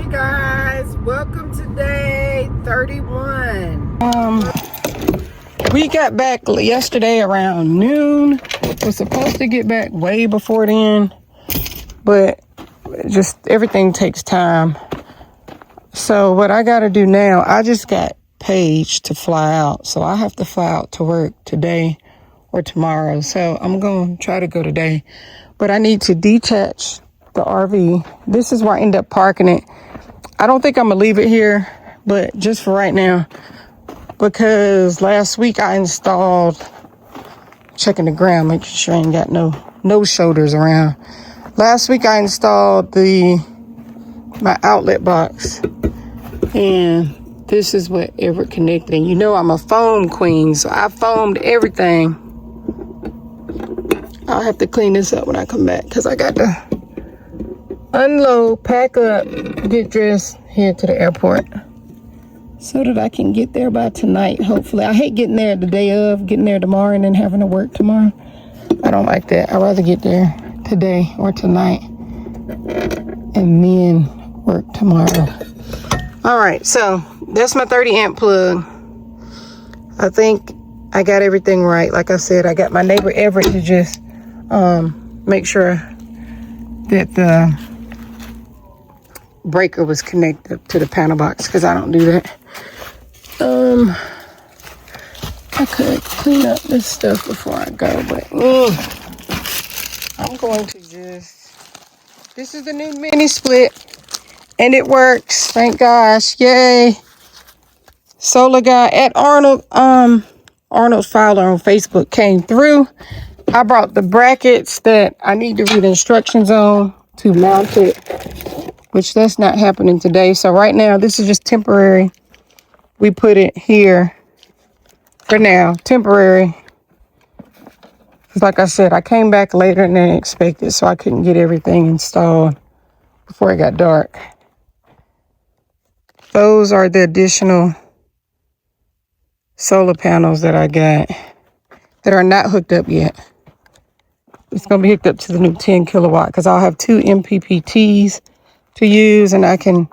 Hey guys, welcome to day 31. We got back yesterday around noon. We're supposed to get back way before then, but just everything takes time. So what I got to do now, I just got paged to fly out. So I have to fly out to work today or tomorrow. So I'm going to try to go today, but I need to detach the RV. This is where I end up parking it. I don't think I'm going to leave it here, but just for right now, because last week I installed, checking the ground, making sure I ain't got no shoulders around. Last week I installed my outlet box, and this is whatever connected. And you know I'm a foam queen, so I foamed everything. I'll have to clean this up when I come back, because I got to unload, pack up, get dressed, head to the airport, so that I can get there by tonight, hopefully. I hate getting there the day of, getting there tomorrow and then having to work tomorrow. I don't like that. I'd rather get there today or tonight and then work tomorrow. All right, so that's my 30 amp plug. I think I got everything right. Like I said, I got my neighbor Everett to just make sure that the breaker was connected to the panel box, because I don't do that. I could clean up this stuff before I go, but I'm going to this is the new mini split, and it works, thank gosh, yay. Solar guy at Arnold Fowler on Facebook came through. I brought the brackets that I need to read instructions on to mount it, which that's not happening today. So right now, this is just temporary. We put it here for now, temporary. Because like I said, I came back later than expected, so I couldn't get everything installed before it got dark. Those are the additional solar panels that I got that are not hooked up yet. It's going to be hooked up to the new 10 kilowatt, because I'll have two MPPTs to use, and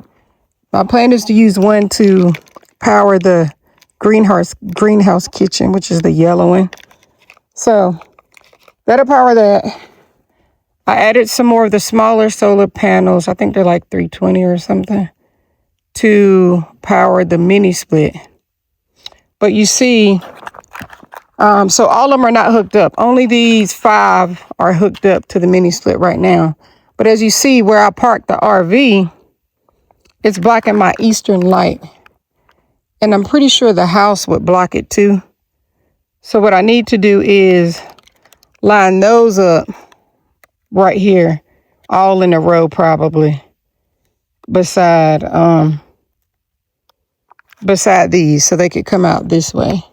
my plan is to use one to power the greenhouse kitchen, which is the yellow one. So that'll power that. I added some more of the smaller solar panels. I think they're like 320 or something, to power the mini split. But you see, so all of them are not hooked up. Only these 5 are hooked up to the mini split right now. But as you see, where I parked the RV, it's blocking my eastern light. And I'm pretty sure the house would block it too. So what I need to do is line those up right here, all in a row probably, beside these, so they could come out this way.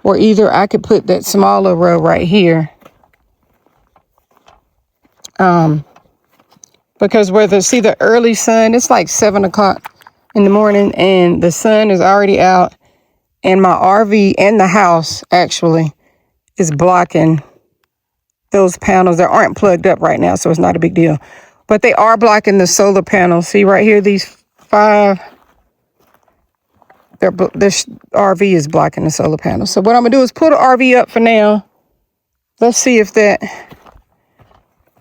Or either I could put that smaller row right here. Because see the early sun, it's like 7 o'clock in the morning, and the sun is already out, and my RV and the house actually is blocking those panels that aren't plugged up right now, so it's not a big deal. But they are blocking the solar panels. See right here, these 5, this RV is blocking the solar panels. So what I'm gonna do is pull the RV up for now. Let's see if that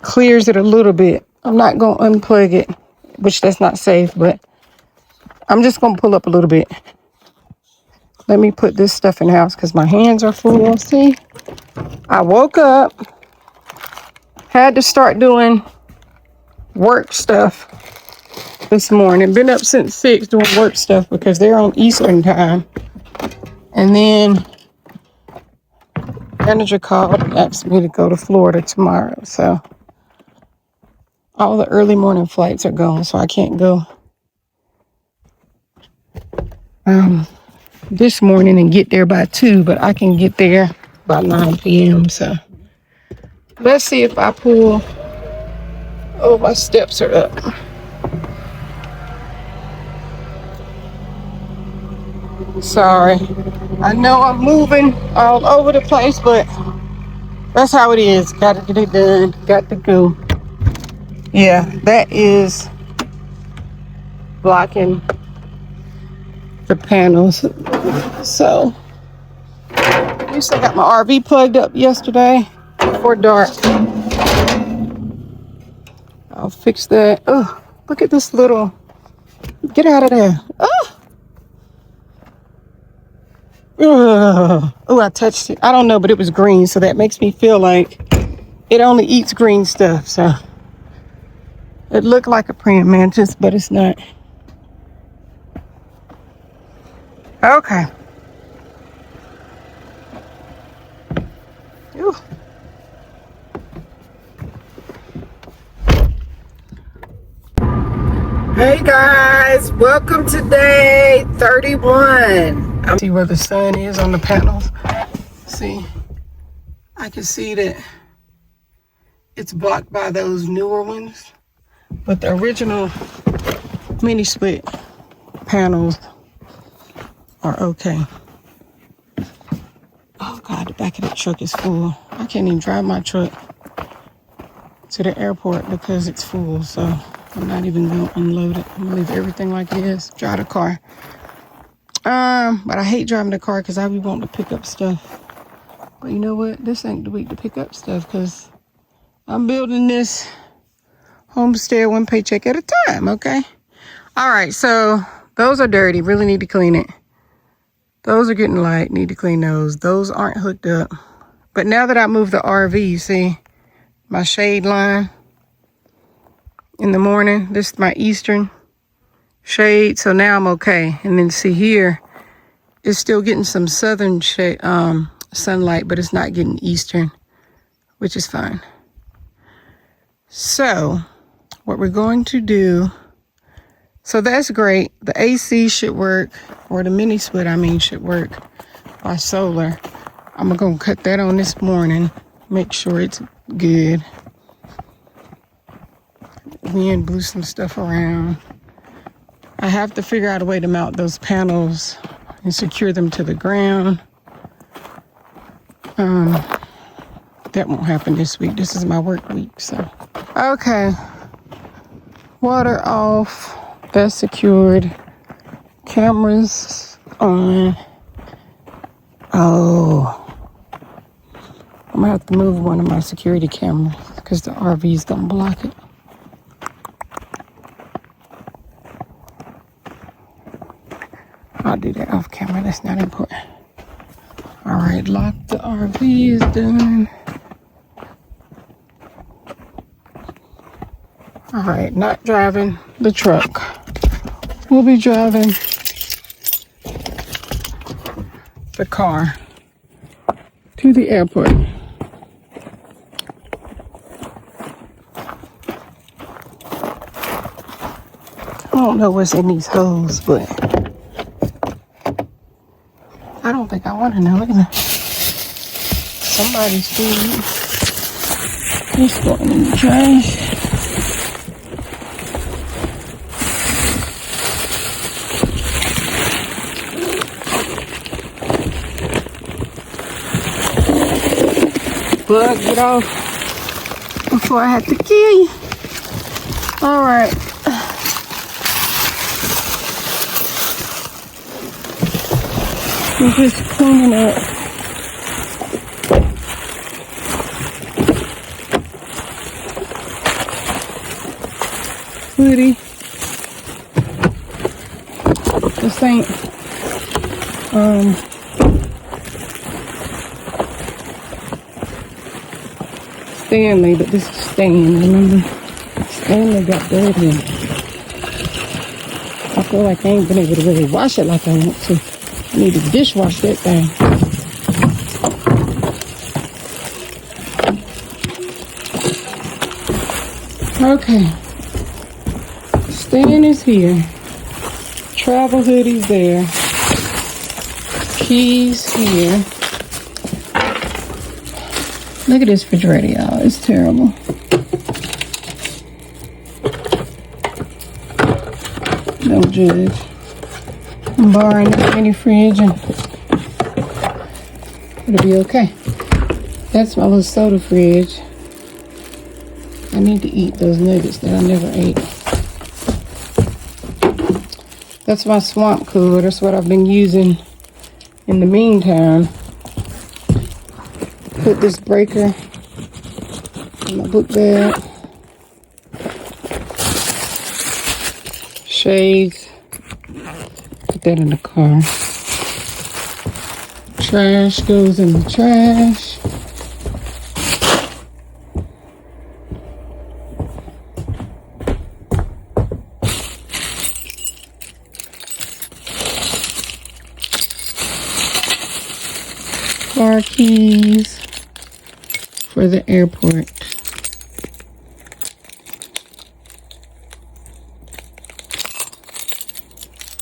clears it a little bit. I'm not gonna unplug it, which that's not safe, but I'm just gonna pull up a little bit. Let me put this stuff in the house, because my hands are full. See, I woke up, had to start doing work stuff this morning. Been up since 6 doing work stuff, because they're on Eastern time. And then manager called and asked me to go to Florida tomorrow. So all the early morning flights are gone, so I can't go this morning and get there by 2, but I can get there by 9 p.m. So let's see if I pull. Oh, my steps are up. Sorry. I know I'm moving all over the place, but that's how it is. Got to get it done. Got to go. Yeah, that is blocking the panels. So at least I got my RV plugged up yesterday before dark. I'll fix that. Oh, look at this little, get out of there. Oh, I touched it. I don't know, but it was green, so that makes me feel like it only eats green stuff. So it looked like a praying mantis, but it's not. Okay. Ooh. Hey guys, welcome to day 31. See where the sun is on the panels. See, I can see that it's blocked by those newer ones, but the original mini split panels are okay. Oh God, the back of the truck is full. I can't even drive my truck to the airport because it's full, so I'm not even gonna unload it. I'm gonna leave everything like this, drive the car. But I hate driving the car because I be wanting to pick up stuff. But you know what? This ain't the week to pick up stuff because I'm building this homestead one paycheck at a time, okay? All right, so those are dirty. Really need to clean it. Those are getting light. Need to clean those. Those aren't hooked up. But now that I moved the RV, you see my shade line in the morning. This is my eastern shade, so now I'm okay. And then see here, it's still getting some southern shade, sunlight, but it's not getting eastern, which is fine. So what we're going to do, so that's great. The AC should work, or the mini split, I mean, should work by solar. I'm gonna cut that on this morning, make sure it's good. Wind blew some stuff around. I have to figure out a way to mount those panels and secure them to the ground. That won't happen this week. This is my work week, so. Okay, water off, that's secured. Cameras on. Oh, I'm gonna have to move one of my security cameras because the RV is gonna block it. I'll do that off camera, that's not important. All right, lock the RV is done. All right, not driving the truck. We'll be driving the car to the airport. I don't know what's in these holes, but I don't think I want to know either. Somebody's food is going in the trash. Bug, get off before I have to kill you. All right. I'm just cleaning up. Hoodie. This ain't, Stanley, but this is Stan, remember? Stanley got dirty. I feel like I ain't been able to really wash it like I want to. I need to dishwash that thing. Okay. Stan is here. Travel hoodie's there. Keys here. Look at this refrigerator, y'all. It's terrible. Don't judge. I'm borrowing the mini fridge and it'll be okay. That's my little soda fridge. I need to eat those nuggets that I never ate. That's my swamp cooler. That's what I've been using in the meantime. Put this breaker in my book bag. Shades. Put that in the car. Trash goes in the trash. Car keys for the airport.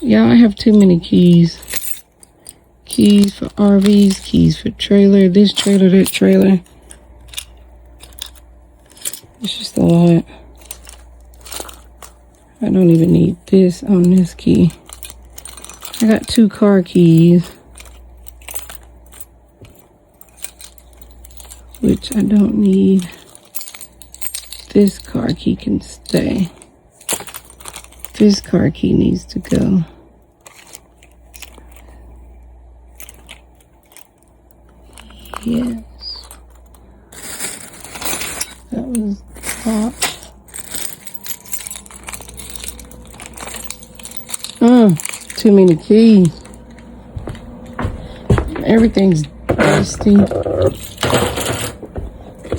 Yeah, I have too many keys. Keys for RVs, keys for trailer, this trailer, that trailer. It's just a lot. I don't even need this on this key. I got 2 car keys, which I don't need. This car key can stay. This car key needs to go. Yes. That was hot. Too many keys. Everything's dusty.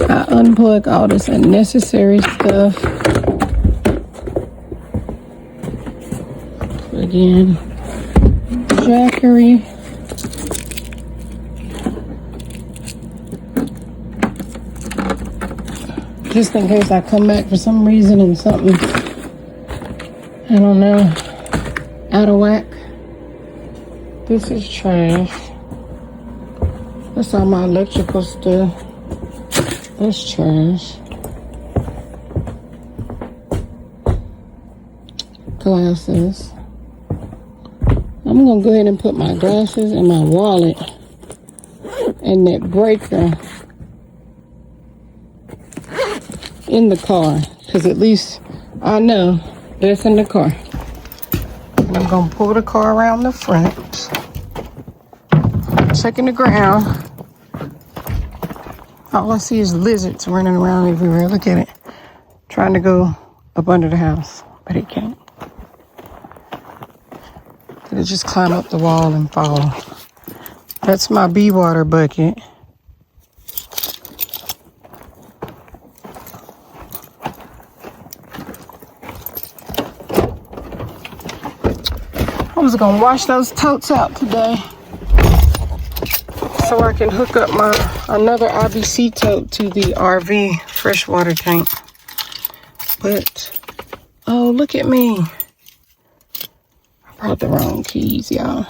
I unplug all this unnecessary stuff. Again, jackery. Just in case I come back for some reason and something, I don't know, out of whack. This is trash. That's all my electrical stuff. That's trash. Glasses. I'm gonna go ahead and put my glasses and my wallet and that breaker in the car, because at least I know that's in the car. And I'm gonna pull the car around the front, checking the ground. All I see is lizards running around everywhere. Look at it, trying to go up under the house, but it can't. It'll just climb up the wall and fall. That's my bee water bucket. I was gonna wash those totes out today so I can hook up my another IBC tote to the RV freshwater tank. But, oh, look at me. I brought the wrong keys, y'all.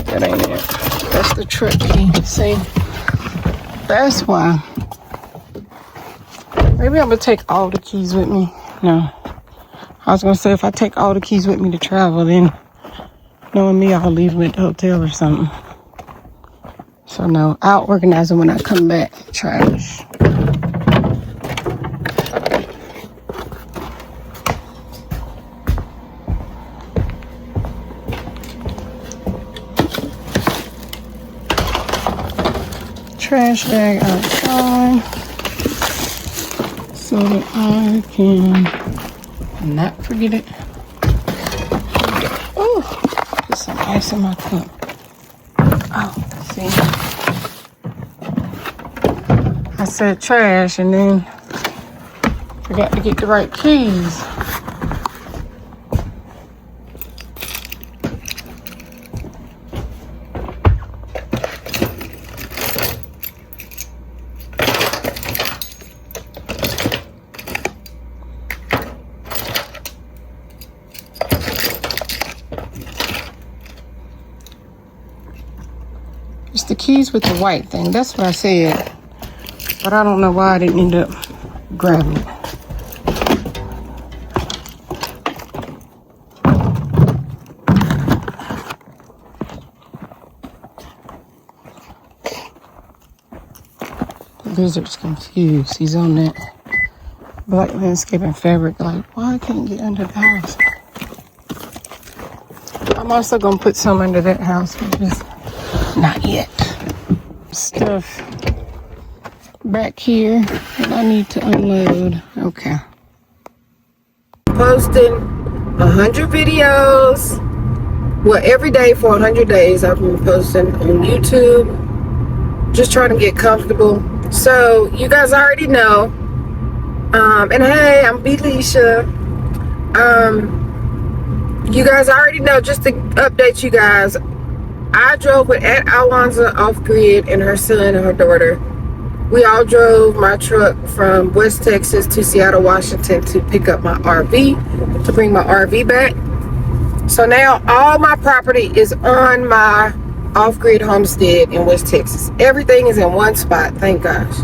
That ain't it. That's the truck key. See? That's why. Maybe I'm gonna take all the keys with me. No. I was gonna say if I take all the keys with me to travel, then knowing me, I'll leave them at the hotel or something. So no, I'll organize them when I come back. Trash. Trash bag outside so that I can not forget it. Oh, put some ice in my cup. Oh, see, I said trash and then forgot to get the right keys. It's the keys with the white thing. That's what I said. But I don't know why I didn't end up grabbing it. The lizard's confused. He's on that black landscaping fabric. Like, why I can't get under the house? I'm also gonna put some under that house, but just not yet. Stuff back here that I need to unload. Okay. Posting 100 videos. Well, every day for 100 days I've been posting on YouTube. Just trying to get comfortable. So you guys already know. And hey, I'm Belisha. You guys already know, just to update you guys, I drove with Aunt Alonza Offgrid and her son and her daughter. We all drove my truck from West Texas to Seattle, Washington to pick up my RV, to bring my RV back. So now all my property is on my Offgrid homestead in West Texas. Everything is in one spot, thank gosh.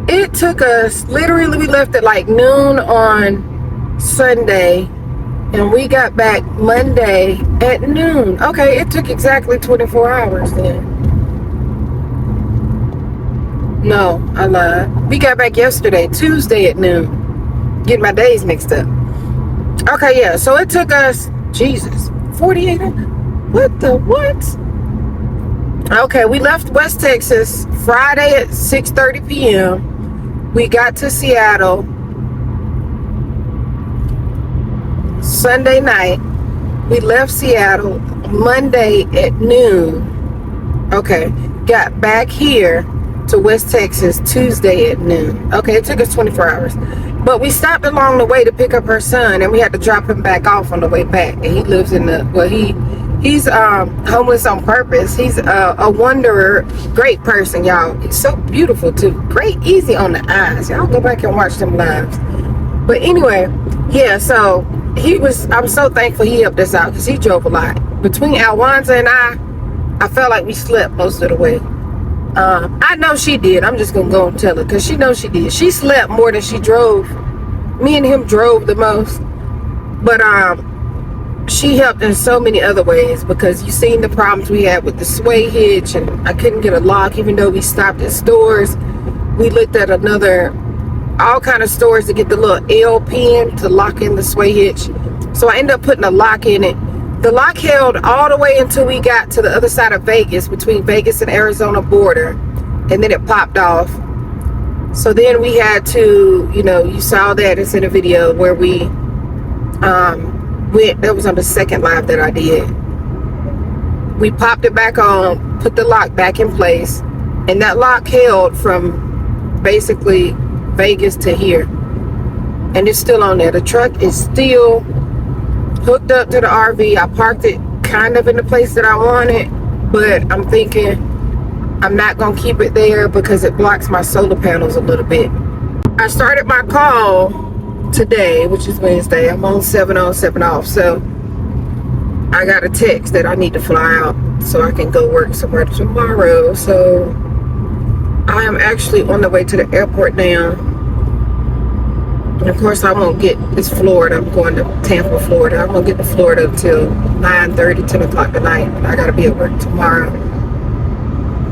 It took us, literally we left at like noon on Sunday and we got back Monday at noon. Okay, it took exactly 24 hours then. No, I lied. We got back yesterday, Tuesday at noon. Getting my days mixed up. Okay, yeah, so it took us, Jesus, 48 hours? What the what? Okay, we left West Texas Friday at 6:30 p.m. We got to Seattle Sunday night. We left Seattle Monday at noon. Okay, got back here to West Texas Tuesday at noon. Okay, it took us 24 hours. But we stopped along the way to pick up her son, and we had to drop him back off on the way back. And he lives in the, well, he's homeless on purpose. He's a wanderer, great person, y'all. He's so beautiful too, great, easy on the eyes. Y'all go back and watch them lives. But anyway, yeah, so I'm so thankful he helped us out because he drove a lot. Between Alwanza and I felt like we slept most of the way. I know she did. I'm just gonna go and tell her because she knows she did. She slept more than she drove. Me and him drove the most, but she helped in so many other ways because you seen the problems we had with the sway hitch, and I couldn't get a lock even though we stopped at stores. We looked at all kind of stores to get the little L pin to lock in the sway hitch. So I ended up putting a lock in it. The lock held all the way until we got to the other side of Vegas, between Vegas and Arizona border, and then it popped off. So then we had to, you saw that, it's in a video where we went, that was on the second live that I did. We popped it back on, put the lock back in place, and that lock held from basically Vegas to here. And it's still on there. The truck is still hooked up to the RV. I parked it kind of in the place that I wanted, but I'm thinking I'm not gonna keep it there because it blocks my solar panels a little bit. I started my call today, which is Wednesday. I'm on 7 on, 7 off, so I got a text that I need to fly out so I can go work somewhere tomorrow. So I am actually on the way to the airport now. And of course I won't get, it's Florida, I'm going to Tampa, Florida. I won't get to Florida until 9:30, 10 o'clock tonight. I gotta be at work tomorrow,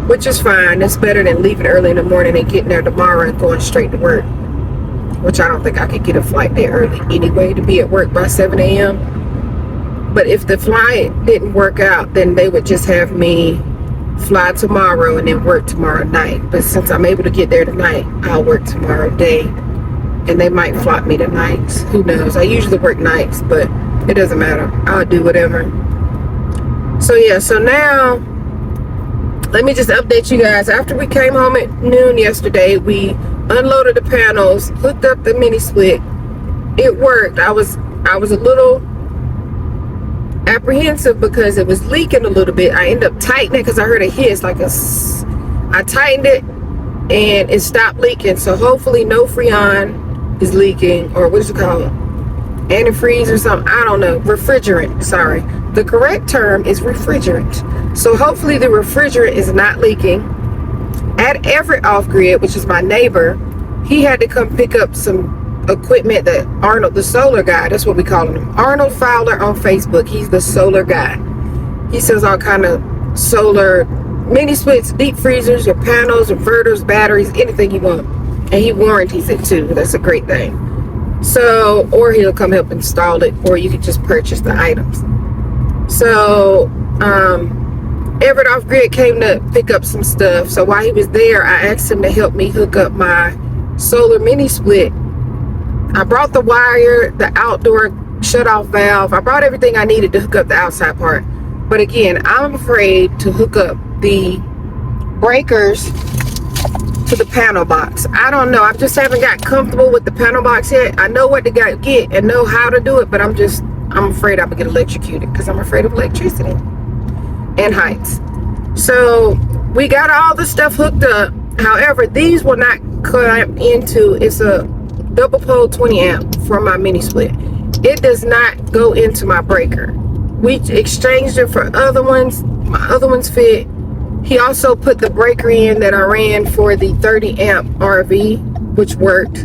which is fine. It's better than leaving early in the morning and getting there tomorrow and going straight to work, which I don't think I could get a flight there early anyway to be at work by 7 a.m. But if the flight didn't work out, then they would just have me fly tomorrow and then work tomorrow night. But since I'm able to get there tonight, I'll work tomorrow day. And they might flop me to nights. Who knows? I usually work nights, but it doesn't matter. I'll do whatever. So yeah, so now let me just update you guys. After we came home at noon yesterday, we unloaded the panels, hooked up the mini split. It worked. I was a little apprehensive because it was leaking a little bit. I ended up tightening it because I heard a hiss, I tightened it and it stopped leaking. So hopefully no Freon is leaking, or what's it called, antifreeze or something, I don't know, refrigerant, sorry, the correct term is refrigerant. So hopefully the refrigerant is not leaking. At Everett Offgrid, which is my neighbor, he had to come pick up some equipment that Arnold, the solar guy, that's what we call him, Arnold Fowler on Facebook, he's the solar guy. He sells all kind of solar mini splits, deep freezers, your panels, inverters, batteries, anything you want. And he warranties it too. That's a great thing. So, or he'll come help install it, or you can just purchase the items. So Everett Offgrid came to pick up some stuff. So while he was there, I asked him to help me hook up my solar mini split. I brought the wire, the outdoor shut-off valve. I brought everything I needed to hook up the outside part. But again, I'm afraid to hook up the breakers to the panel box. I don't know. I just haven't got comfortable with the panel box yet. I know what to get and know how to do it, but I'm afraid I'm gonna get electrocuted because I'm afraid of electricity and heights. So we got all the stuff hooked up. However, these will not clamp into, it's a double pole 20 amp for my mini split. It does not go into my breaker. We exchanged it for other ones. My other ones fit. He also put the breaker in that I ran for the 30 amp RV, which worked.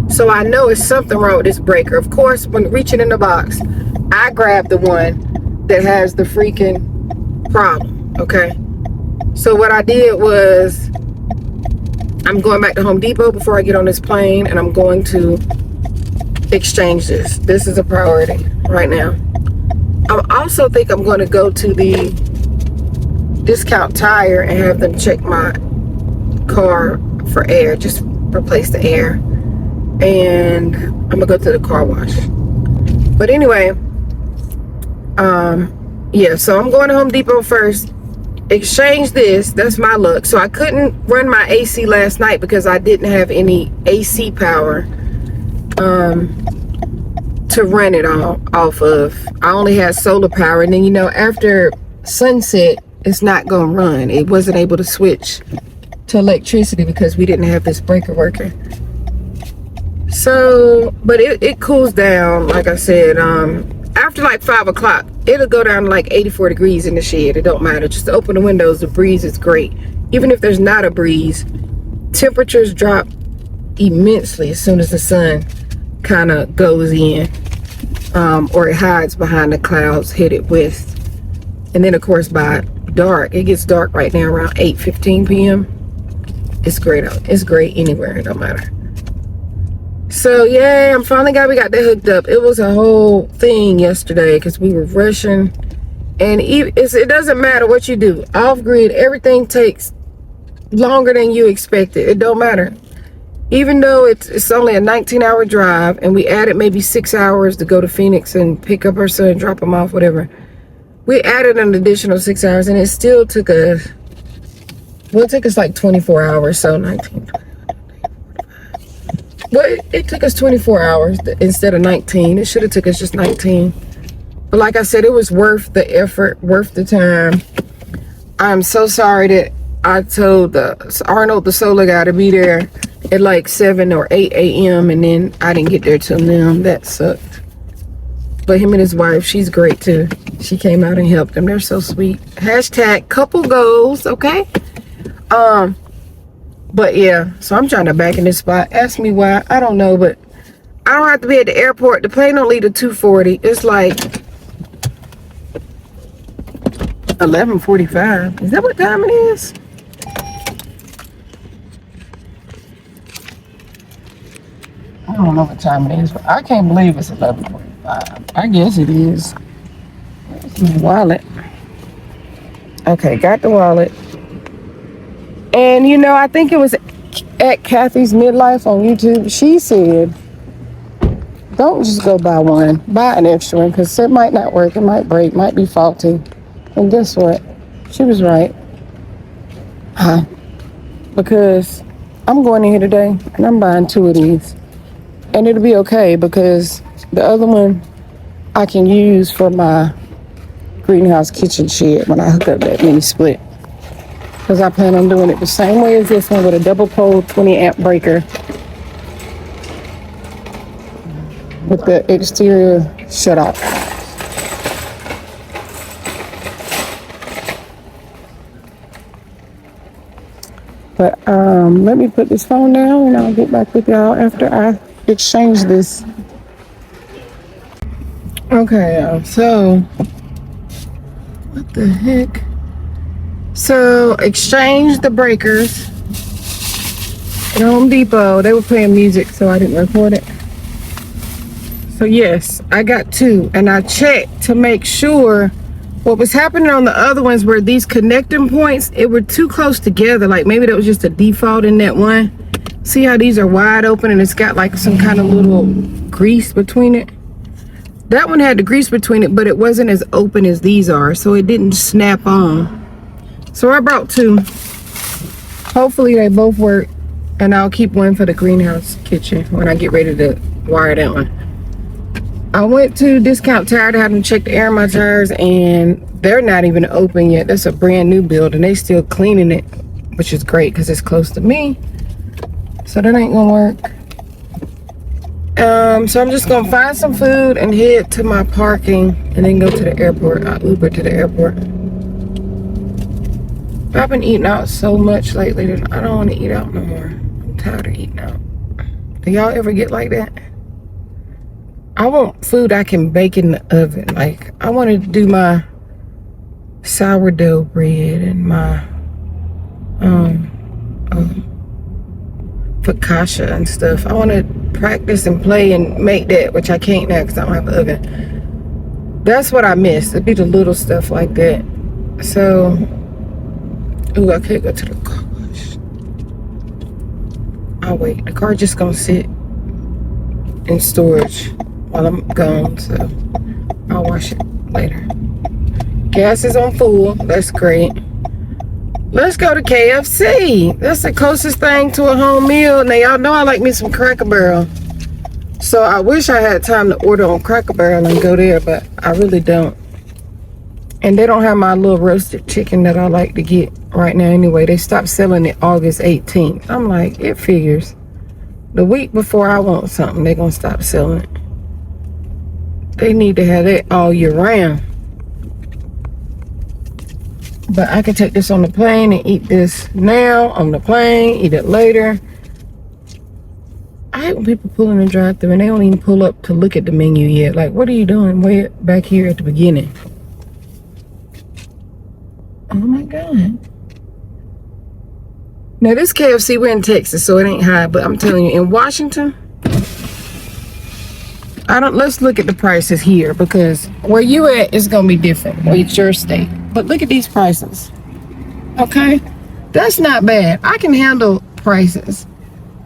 So I know it's something wrong with this breaker. Of course, when reaching in the box, I grabbed the one that has the freaking problem, okay? So what I did was, I'm going back to Home Depot before I get on this plane, and I'm going to exchange this. This is a priority right now. I also think I'm going to go to the Discount Tire and have them check my car for air, just replace the air, and I'm gonna go to the car wash. But anyway, yeah, so I'm going to Home Depot first, exchange this. That's my luck. So I couldn't run my AC last night because I didn't have any AC power to run it off of. I only had solar power, and then, you know, after sunset it's not gonna run. It wasn't able to switch to electricity because we didn't have this breaker working. So, but it cools down, like I said, after like 5 o'clock, it'll go down to like 84 degrees in the shed. It don't matter. Just open the windows. The breeze is great. Even if there's not a breeze, temperatures drop immensely as soon as the sun kind of goes in, or it hides behind the clouds headed west. And then, of course, by dark, it gets dark right now around 8:15 p.m. It's great out. It's great anywhere. It don't matter. So yeah, we got that hooked up. It was a whole thing yesterday because we were rushing, and it doesn't matter what you do. Off-grid, everything takes longer than you expected. It don't matter. Even though it's only a 19-hour drive, and we added maybe 6 hours to go to Phoenix and pick up our son, drop him off, whatever. We added an additional 6 hours, and it still took us, well, it took us like 24 hours, so 19. Well, it took us 24 hours instead of 19. It should have took us just 19. But like I said, it was worth the effort, worth the time. I'm so sorry that I told Arnold, the solar guy, to be there at like 7 or 8 a.m. and then I didn't get there till noon. That sucked. But him and his wife, she's great too. She came out and helped them. They're so sweet. Hashtag couple goals, okay? But yeah, so I'm trying to back in this spot. Ask me why. I don't know, but I don't have to be at the airport. The plane don't leave at 2:40. It's like 11:45. Is that what time it is? I don't know what time it is, but I can't believe it's 11:45. I guess it is. Where's my wallet? Okay, got the wallet. And you know, I think it was at Kathy's Midlife on YouTube. She said, don't just go buy one, buy an extra one, because it might not work, it might break, might be faulty. And guess what? She was right. Because I'm going in here today and I'm buying 2 of these. And it'll be okay because the other one I can use for my greenhouse kitchen shed when I hook up that mini split. Because I plan on doing it the same way as this one with a double pole 20 amp breaker with the exterior shut off. But let me put this phone down and I'll get back with y'all after I exchange this. Okay, so what the heck? So exchange the breakers at Home Depot. They were playing music, so I didn't record it. So yes, I got 2, and I checked to make sure What was happening on the other ones were these connecting points, it were too close together. Like maybe that was just a default in that one. See how these are wide open and it's got like some kind of little grease between it? That one had the grease between it, but it wasn't as open as these are, so it didn't snap on. So I brought two. Hopefully they both work, and I'll keep one for the greenhouse kitchen when I get ready to wire that one. I went to Discount Tire to have them check the air in my tires, and they're not even open yet. That's a brand new build, and they still cleaning it, which is great because it's close to me. So that ain't gonna work. So I'm just gonna find some food and head to my parking and then go to the airport. I'll Uber to the airport. I've been eating out so much lately that I don't want to eat out no more. I'm tired of eating out. Do y'all ever get like that? I want food I can bake in the oven. Like, I want to do my sourdough bread and my focaccia and stuff. I want to practice and play and make that, which I can't now because I don't have an oven. That's what I miss. It'd be the little stuff like that. So, ooh, I can't go to the car wash. I'll wait. The car just gonna sit in storage while I'm gone, so I'll wash it later. Gas is on full. That's great. Let's go to KFC. That's the closest thing to a home meal. Now, y'all know I like me some Cracker Barrel. So I wish I had time to order on Cracker Barrel and go there, but I really don't. And they don't have my little roasted chicken that I like to get right now anyway. They stopped selling it August 18th. I'm like, it figures. The week before I want something, they're going to stop selling it. They need to have it all year round. But I can take this on the plane and eat this now on the plane, eat it later. I hate when people pull in the drive-thru and they don't even pull up to look at the menu yet. Like, what are you doing way back here at the beginning? Oh my God. Now this KFC, we're in Texas, so it ain't high, but I'm telling you, in Washington, let's look at the prices here, because where you at is gonna be different. Well, it's your state. But look at these prices. Okay? That's not bad. I can handle prices.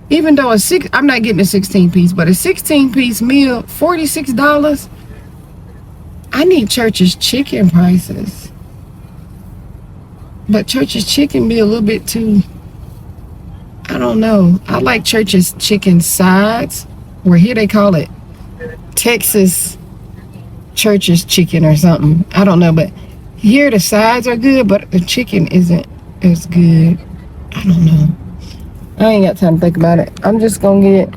Even though I'm not getting a 16-piece, but a 16-piece meal, $46. I need Church's chicken prices. But Church's chicken be a little bit too, I don't know. I like Church's chicken sides, where here they call it Texas Church's chicken or something. I don't know, but here the sides are good, but the chicken isn't as good. I don't know. I ain't got time to think about it. I'm just gonna get,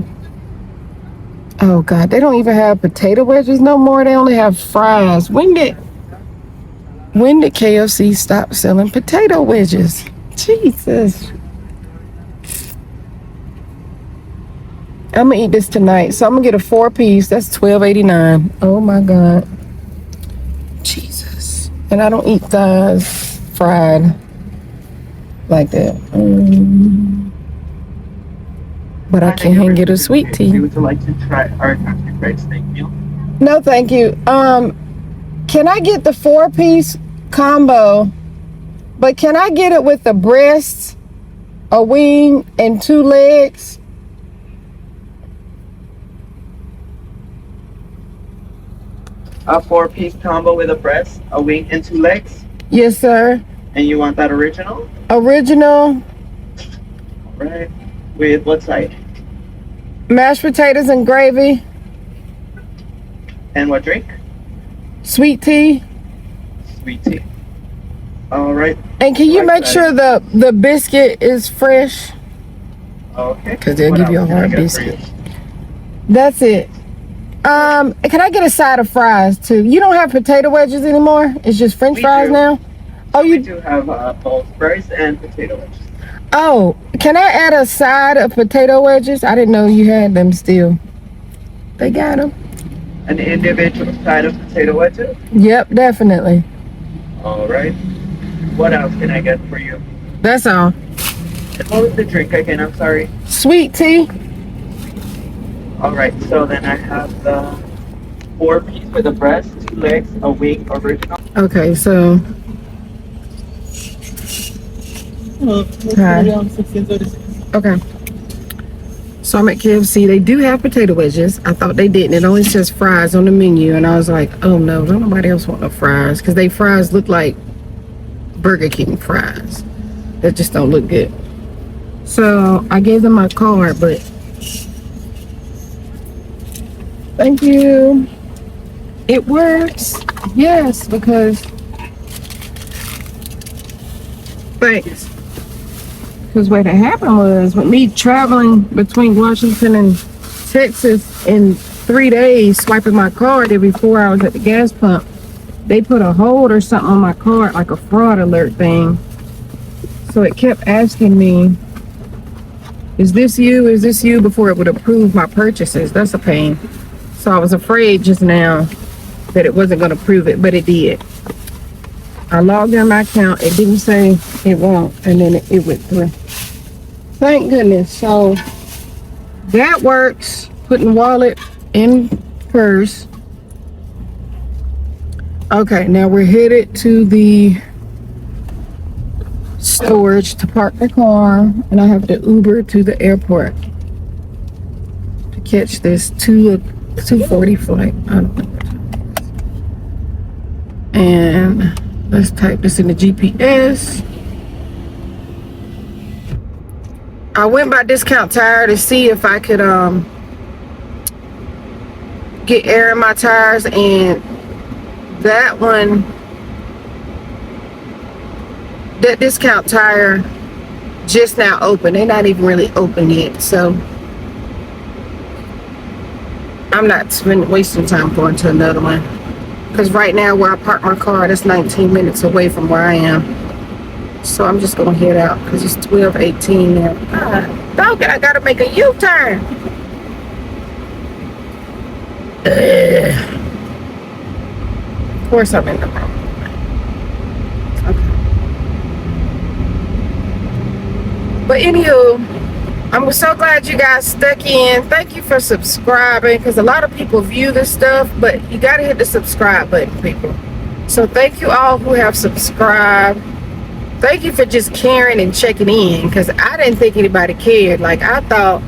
oh God, they don't even have potato wedges no more. They only have fries. When did KFC stop selling potato wedges? Jesus. I'm gonna eat this tonight. So I'm gonna get a 4-piece. That's $12.89. Oh my God. Jesus. And I don't eat thighs fried like that. But I can get a sweet tea. Would you like to try our country fried steak meal? No, thank you. Can I get the 4-piece combo? But can I get it with the breasts, a wing, and 2 legs? A 4-piece combo with a breast, a wing, and 2 legs? Yes, sir. And you want that original? Original. Right. With what side? Mashed potatoes and gravy. And what drink? Sweet tea. Sweet tea. All right. And can you Right make side. sure the biscuit is fresh? Okay. Because they'll What give you a else can I hard get for biscuit. you? That's it. Can I get a side of fries too? You don't have potato wedges anymore? It's just French We fries do. now? Oh, We you do have both fries and potato wedges. Oh, can I add a side of potato wedges? I didn't know you had them still. They got them. An individual side of potato wedges? Yep, definitely. All right. What else can I get for you? That's all. And what was the drink again? I'm sorry. Sweet tea. All right. So then I have the 4-piece with a press, 2 legs, a wing original. Okay, so hi. Okay. So I'm at KFC. They do have potato wedges. I thought they didn't. It only says fries on the menu, and I was like, oh no, don't nobody else want no fries, because they fries look like Burger King fries. That just don't look good. So I gave them my card, but thank you. It works. Yes, because thanks. Because what had happened was, with me traveling between Washington and Texas in 3 days, swiping my card every 4 hours at the gas pump, they put a hold or something on my card, like a fraud alert thing. So it kept asking me, is this you? Is this you? Before it would approve my purchases. That's a pain. So I was afraid just now that it wasn't going to approve it, but it did. I logged in my account. It didn't say it won't, and then it went through. Thank goodness. So that works. Putting wallet in purse. Okay, now we're headed to the storage to park the car, and I have to Uber to the airport to catch this 2:40 flight. I don't know what time it is. And let's type this in the GPS. I went by Discount Tire to see if I could get air in my tires, and that Discount Tire just now open. They're not even really open yet, so I'm not wasting time going to another one, because right now where I park my car, that's 19 minutes away from where I am. So I'm just gonna head out because it's 12:18 now. Dog, I gotta make a U-turn. Of course I'm in the wrong. Okay. But anywho, I'm so glad you guys stuck in. Thank you for subscribing, because a lot of people view this stuff, but you gotta hit the subscribe button, people. So thank you all who have subscribed. Thank you for just caring and checking in, because I didn't think anybody cared. Like, I thought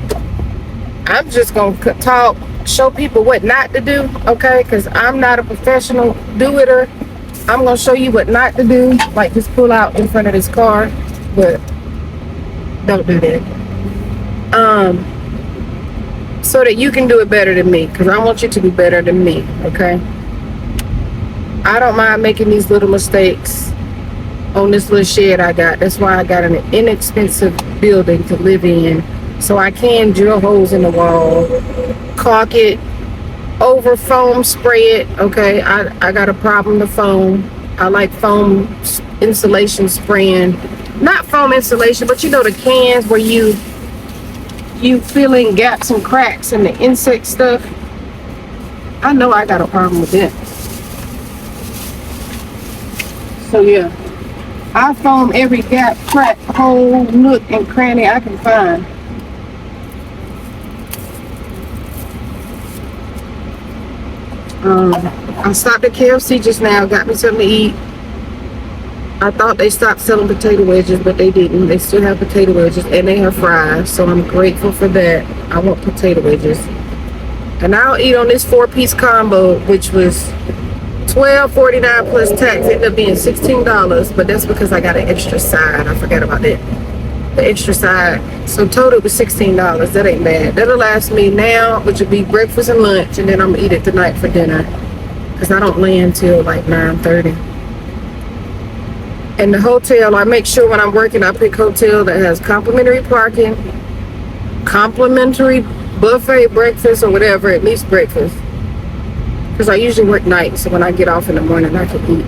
I'm just gonna talk, show people what not to do, okay? Because I'm not a professional do-itter. I'm gonna show you what not to do, like just pull out in front of this car, but don't do that. So that you can do it better than me, because I want you to be better than me, okay? I don't mind making these little mistakes on this little shed I got. That's why I got an inexpensive building to live in, so I can drill holes in the wall, caulk it, over foam spray it, okay? I got a problem with foam. I like foam insulation spraying. Not foam insulation, but you know the cans where you fill in gaps and cracks and the insect stuff. I know I got a problem with that. So yeah, I foam every gap, crack, hole, nook, and cranny I can find. I stopped at KFC just now, got me something to eat. I thought they stopped selling potato wedges, but they didn't. They still have potato wedges, and they have fries, so I'm grateful for that. I want potato wedges. And I'll eat on this 4-piece combo, which was $12.49 plus tax. Ended up being $16, but that's because I got an extra side. I forgot about that. The extra side. So total was $16. That ain't bad. That'll last me now, which would be breakfast and lunch, and then I'm gonna eat it tonight for dinner, because I don't land till like 9:30. And the hotel, I make sure when I'm working, I pick hotel that has complimentary parking, complimentary buffet breakfast, or whatever, at least breakfast. Because I usually work nights, so when I get off in the morning, I can eat.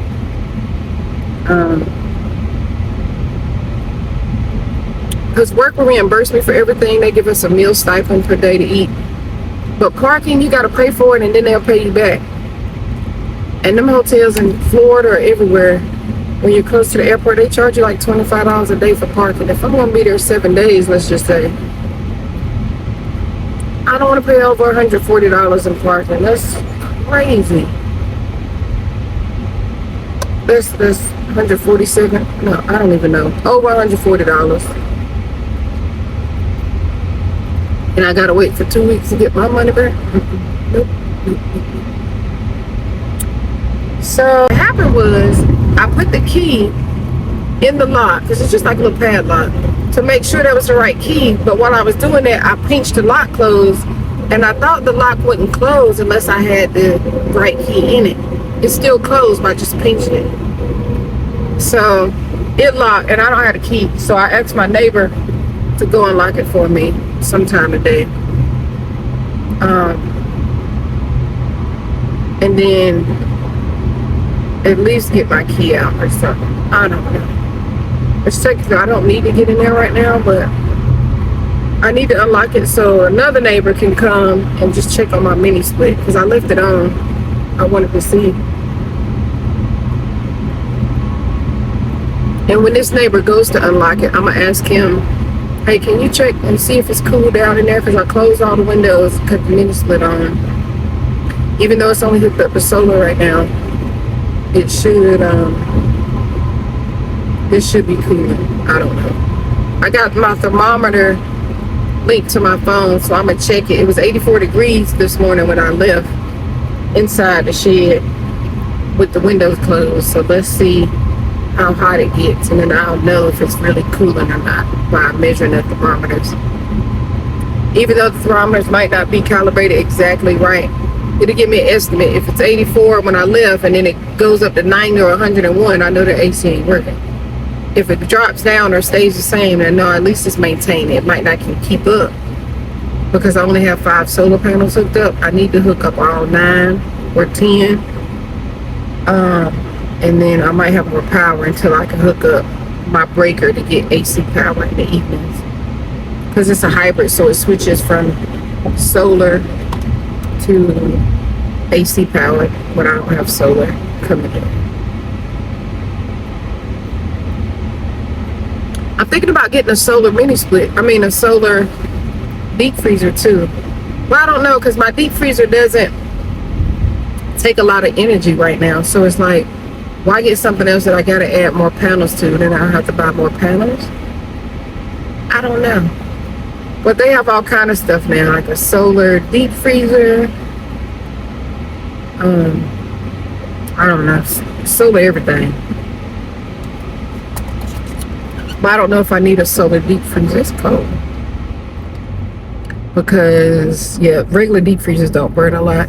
Because work will reimburse me for everything. They give us a meal stipend per day to eat. But parking, you got to pay for it, and then they'll pay you back. And them hotels in Florida or everywhere, when you're close to the airport, they charge you like $25 a day for parking. If I'm going to be there 7 days, let's just say, I don't want to pay over $140 in parking. crazy. That's 147. No, I don't even know. Over $140. And I gotta wait for 2 weeks to get my money back. Nope. So what happened was I put the key in the lock, because it's just like a little padlock, to make sure that was the right key. But while I was doing that, I pinched the lock closed, and I thought the lock wouldn't close unless I had the right key in it. It's still closed by just pinching it. So it locked, and I don't have a key. So I asked my neighbor to go unlock it for me sometime today. And then at least get my key out or something. I don't know. It's technically, I don't need to get in there right now, but I need to unlock it so another neighbor can come and just check on my mini split, because I left it on. I wanted to see. And when this neighbor goes to unlock it, I'm gonna ask him, hey, can you check and see if it's cool down in there? Because I closed all the windows, cut the mini split on. Even though it's only hooked up to solar right now, it should be cooling. I don't know. I got my thermometer linked to my phone, so I'm gonna check it. It was 84 degrees this morning when I left inside the shed with the windows closed. So let's see how hot it gets, and then I'll know if it's really cooling or not by measuring the thermometers. Even though the thermometers might not be calibrated exactly right, it'll give me an estimate. If it's 84 when I left and then it goes up to 90 or 101, I know the AC ain't working. If it drops down or stays the same, then no, at least it's maintained. It might not keep up, because I only have 5 solar panels hooked up. I need to hook up all 9 or 10. And then I might have more power until I can hook up my breaker to get AC power in the evenings. Because it's a hybrid, so it switches from solar to AC power when I don't have solar coming in. I'm thinking about getting a solar mini split. I mean, a solar deep freezer too. Well, I don't know, because my deep freezer doesn't take a lot of energy right now. So it's like, why get something else that I gotta add more panels to? Then I'll have to buy more panels. I don't know. But they have all kind of stuff now, like a solar deep freezer. I don't know, solar everything. But I don't know if I need a solar deep freezer. It's cold. Because, yeah, regular deep freezers don't burn a lot.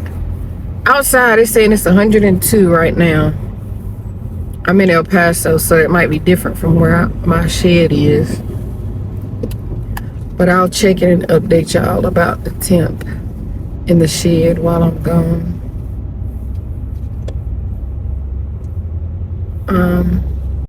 Outside, it's saying it's 102 right now. I'm in El Paso, so it might be different from where my shed is. But I'll check it and update y'all about the temp in the shed while I'm gone.